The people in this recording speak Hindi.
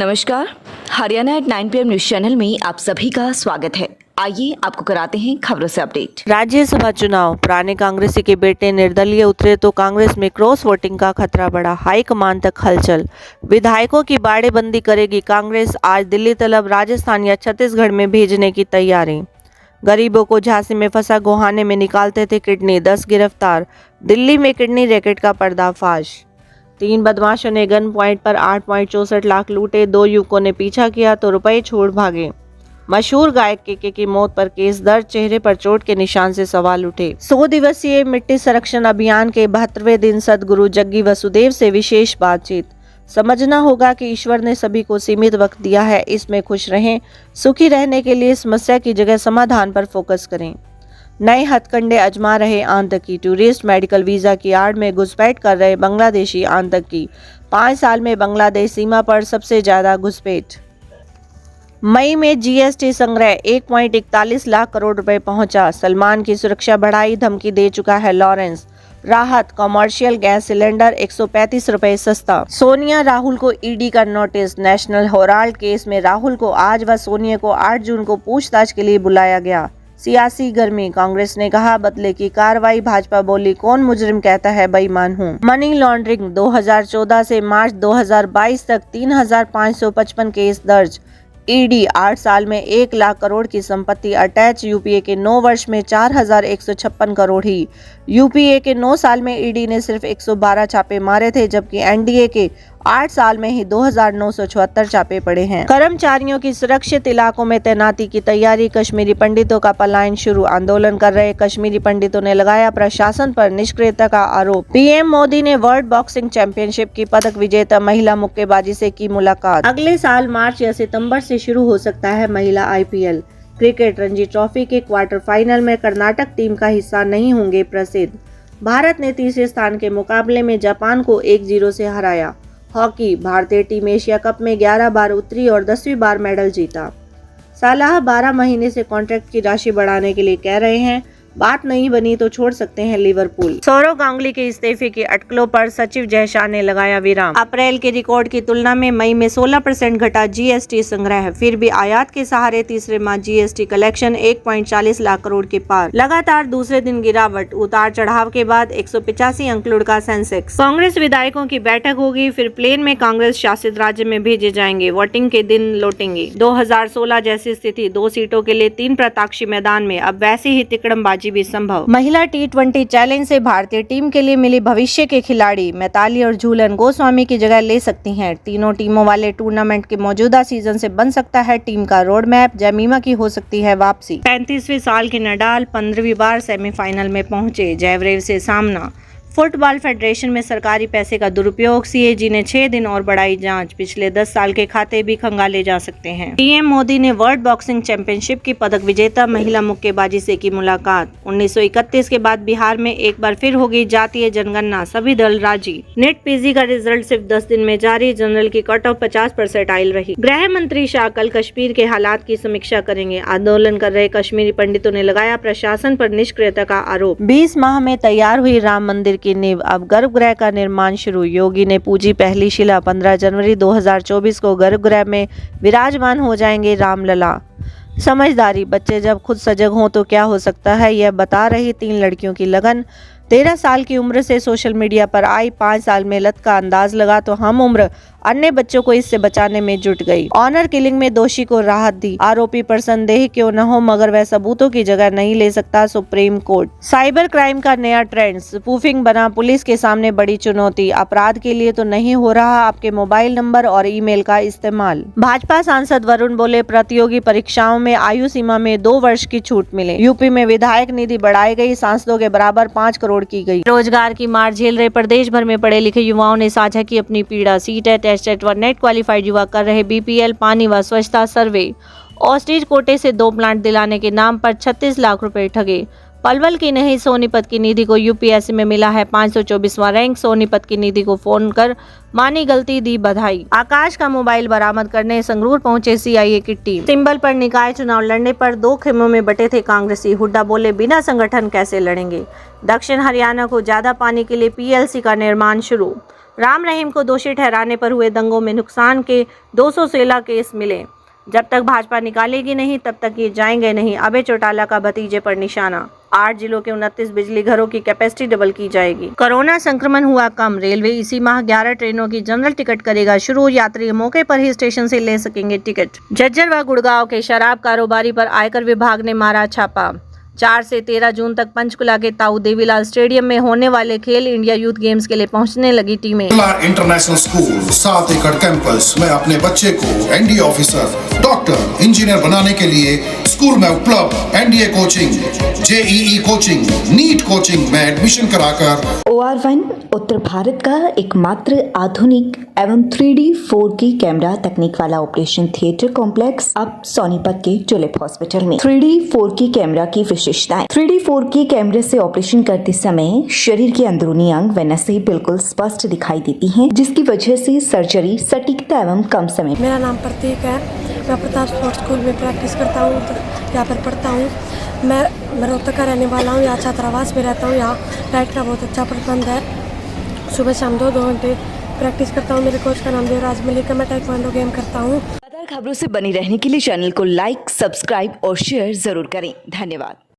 नमस्कार, Haryana at 9 PM news channel में आप सभी का स्वागत है। आइए आपको कराते हैं खबरों से अपडेट। राज्यसभा चुनाव, पुराने कांग्रेसी के बेटे निर्दलीय उतरे तो कांग्रेस में क्रॉस वोटिंग का खतरा बढ़ा, हाईकमान तक हलचल। विधायकों की बाड़ेबंदी करेगी कांग्रेस, आज दिल्ली तलब राजस्थान या छत्तीसगढ़ में भेजने की तैयारी। गरीबों को झांसी में फंसा गोहाने में निकालते थे किडनी, 10 गिरफ्तार। दिल्ली में किडनी रैकेट का पर्दाफाश। 3 बदमाशों ने गन पॉइंट पर 8.64 लाख लूटे, 2 युवकों ने पीछा किया तो रुपए छोड़ भागे। मशहूर गायक केके की मौत पर केस दर्ज, चेहरे पर चोट के निशान से सवाल उठे। 100 दिवसीय मिट्टी संरक्षण अभियान के 72वें दिन सदगुरु जग्गी वसुदेव से विशेष बातचीत। समझना होगा कि ईश्वर ने सभी को सीमित वक्त दिया है, इसमें खुश रहें। सुखी रहने के लिए समस्या की जगह समाधान पर फोकस करें। नए हथकंडे आजमा रहे आतंकी, टूरिस्ट मेडिकल वीजा की आड़ में घुसपैठ कर रहे बांग्लादेशी आतंकी। 5 साल में बांग्लादेश सीमा पर सबसे ज्यादा घुसपैठ। मई में जीएसटी संग्रह 1.41 लाख करोड़ रुपए पहुंचा। सलमान की सुरक्षा बढ़ाई, धमकी दे चुका है लॉरेंस। राहत, कमर्शियल गैस सिलेंडर 135 रुपए सस्ता। सोनिया राहुल को ईडी का नोटिस। नेशनल हेराल्ड केस में राहुल को आज व सोनिया को 8 जून को पूछताछ के लिए बुलाया गया। सियासी गर्मी, कांग्रेस ने कहा बदले की कार्रवाई, भाजपा बोली कौन मुजरिम कहता है बेईमान हूं। मनी लॉन्ड्रिंग, 2014 से मार्च 2022 तक 3555 केस दर्ज। ईडी 8 साल में 1 लाख करोड़ की संपत्ति अटैच। यूपीए के 9 वर्ष में 4156 करोड़ ही। यूपीए के 9 साल में ईडी ने सिर्फ 112 छापे मारे थे, जबकि एनडीए के 8 साल में ही 2974 छापे पड़े हैं। कर्मचारियों की सुरक्षित इलाकों में तैनाती की तैयारी, कश्मीरी पंडितों का पलायन शुरू। आंदोलन कर रहे कश्मीरी पंडितों ने लगाया प्रशासन पर निष्क्रियता का आरोप। पीएम मोदी ने वर्ल्ड बॉक्सिंग चैंपियनशिप की पदक विजेता महिला मुक्केबाजी से की मुलाकात। अगले साल मार्च या सितंबर से शुरू हो सकता है महिला आईपीएल। क्रिकेट, रणजी ट्रॉफी के क्वार्टर फाइनल में कर्नाटक टीम का हिस्सा नहीं होंगे प्रसिद्ध। भारत ने तीसरे स्थान के मुकाबले में जापान को 1-0 से हराया। हॉकी, भारतीय टीम एशिया कप में 11 बार उतरी और 10वीं बार मेडल जीता। सालाह 12 महीने से कॉन्ट्रैक्ट की राशि बढ़ाने के लिए कह रहे हैं, बात नहीं बनी तो छोड़ सकते हैं लिवरपूल। सौरव गांगुली के इस्तीफे की अटकलों पर सचिव जय शाह ने लगाया विराम। अप्रैल के रिकॉर्ड की तुलना में मई में 16% घटा जीएसटी संग्रह, फिर भी आयात के सहारे तीसरे माह जीएसटी कलेक्शन 1.40 लाख करोड़ के पार। लगातार दूसरे दिन गिरावट, उतार चढ़ाव के बाद 185 अंक लुढ़का सेंसेक्स। कांग्रेस विधायकों की बैठक होगी, फिर प्लेन में कांग्रेस शासित राज्य में भेजे जाएंगे, वोटिंग के दिन लौटेंगे। 2016 जैसी स्थिति, 2 सीटों के लिए 3 प्रत्याशी मैदान में, अब वैसी ही तिकड़मबाजी भी संभव। महिला T20 चैलेंज से भारतीय टीम के लिए मिली भविष्य के खिलाड़ी। मैताली और झूलन गोस्वामी की जगह ले सकती हैं। तीनों टीमों वाले टूर्नामेंट के मौजूदा सीजन से बन सकता है टीम का रोड मैप। जमीमा की हो सकती है वापसी। 35वें साल के नडाल 15वीं बार सेमीफाइनल में पहुंचे, जयवरेव से सामना। फुटबॉल फेडरेशन में सरकारी पैसे का दुरुपयोग, सीएजी ने 6 दिन और बढ़ाई जांच। पिछले 10 साल के खाते भी खंगाले जा सकते हैं। पीएम मोदी ने वर्ल्ड बॉक्सिंग चैंपियनशिप की पदक विजेता महिला मुक्केबाजी से की मुलाकात। 1931 के बाद बिहार में एक बार फिर होगी जातीय जनगणना, सभी दल राजी। नेट पीजी का रिजल्ट सिर्फ 10 दिन में जारी, जनरल की कट ऑफ 50% रही। गृह मंत्री शाह कल कश्मीर के हालात की समीक्षा करेंगे। आंदोलन कर रहे कश्मीरी पंडितों ने लगाया प्रशासन पर निष्क्रियता का आरोप। 20 माह में तैयार हुई राम मंदिर की नींव, अब गर्भगृह का निर्माण शुरू। योगी ने पूजी पहली शिला। 15 जनवरी 2024 को गर्भगृह में विराजमान हो जाएंगे रामलला। समझदारी, बच्चे जब खुद सजग हों तो क्या हो सकता है, यह बता रही 3 लड़कियों की लगन। 13 साल की उम्र से सोशल मीडिया पर आई, 5 साल में लत का अंदाज लगा तो हम उम्र अन्य बच्चों को इससे बचाने में जुट गई। ऑनर किलिंग में दोषी को राहत दी। आरोपी पर संदेह क्यों न हो, मगर वह सबूतों की जगह नहीं ले सकता, सुप्रीम कोर्ट। साइबर क्राइम का नया ट्रेंड, स्पूफिंग बना पुलिस के सामने बड़ी चुनौती। अपराध के लिए तो नहीं हो रहा आपके मोबाइल नंबर और ईमेल का इस्तेमाल। भाजपा सांसद वरुण बोले प्रतियोगी परीक्षाओं में आयु सीमा में 2 वर्ष की छूट मिले। यूपी में विधायक निधि बढ़ाई गई, सांसदों के बराबर 5 करोड़ की गई। रोजगार की मार झेल रहे प्रदेश भर में पढ़े लिखे युवाओं ने साझा की अपनी पीड़ा। सीटेट, टेट व नेट क्वालिफाइड युवा कर रहे बीपीएल, पानी व स्वच्छता सर्वे। ऑस्ट्रिच कोटे से 2 प्लांट दिलाने के नाम पर 36 लाख रुपए ठगे। पलवल की नहीं सोनीपत की निधि को यूपीएससी में मिला है 524वां रैंक। सोनीपत की निधि को फोन कर मानी गलती, दी बधाई। आकाश का मोबाइल बरामद करने संगरूर पहुंचे सीआईए की टीम। सिंबल पर निकाय चुनाव लड़ने पर 2 खेमों में बटे थे कांग्रेसी। हुड्डा बोले बिना संगठन कैसे लड़ेंगे। दक्षिण हरियाणा को ज्यादा पानी के लिए पीएलसी का निर्माण शुरू। राम रहीम को दोषी ठहराने पर हुए दंगों में नुकसान के 216 केस मिले। जब तक भाजपा निकालेगी नहीं तब तक ये जाएंगे नहीं। अभय चौटाला का भतीजे पर निशाना। 8 जिलों के 29 बिजली घरों की कैपेसिटी डबल की जाएगी। कोरोना संक्रमण हुआ कम। रेलवे इसी माह 11 ट्रेनों की जनरल टिकट करेगा शुरू। यात्री मौके पर ही स्टेशन से ले सकेंगे टिकट। झज्जर व गुड़गांव के शराब कारोबारी पर आयकर विभाग ने मारा छापा। 4 से 13 जून तक पंचकुला के ताऊ देवीलाल स्टेडियम में होने वाले खेल इंडिया यूथ गेम्स के लिए पहुंचने लगी टीमें। इंटरनेशनल स्कूल 7 एकड़ कैंपस में अपने बच्चे को एनडीए ऑफिसर, डॉक्टर, इंजीनियर बनाने के लिए स्कूल में उपलब्ध NDA coaching, JEE coaching, NEET coaching में एडमिशन कराकर OR1 उत्तर भारत का एकमात्र आधुनिक एवं 3D 4K कैमरा तकनीक वाला ऑपरेशन थिएटर कॉम्प्लेक्स अब सोनीपत के टुलिप हॉस्पिटल में। 3D 4K कैमरा की विशेषताएं। 3D 4K कैमरे से ऑपरेशन करते समय शरीर के अंदरूनी अंग व नसें बिल्कुल स्पष्ट दिखाई देती हैं, जिसकी वजह से सर्जरी सटीकता एवं कम समय। मेरा नाम प्रतीक है। मैं प्रताप स्पोर्ट्स स्कूल में प्रैक्टिस करता हूँ, तो यहाँ पर पढ़ता हूँ। मैं रोहतक का रहने वाला हूँ। यहाँ छात्रावास में रहता हूँ। यहाँ लाइट का बहुत अच्छा प्रबंध है। सुबह शाम 2 घंटे प्रैक्टिस करता हूँ। मेरे कोच का नाम देवराज मलिक है। मैं टाइक्वांडो गेम करता हूँ। लगातार खबरों से बनी रहने के लिए चैनल को लाइक, सब्सक्राइब और शेयर जरूर करें। धन्यवाद।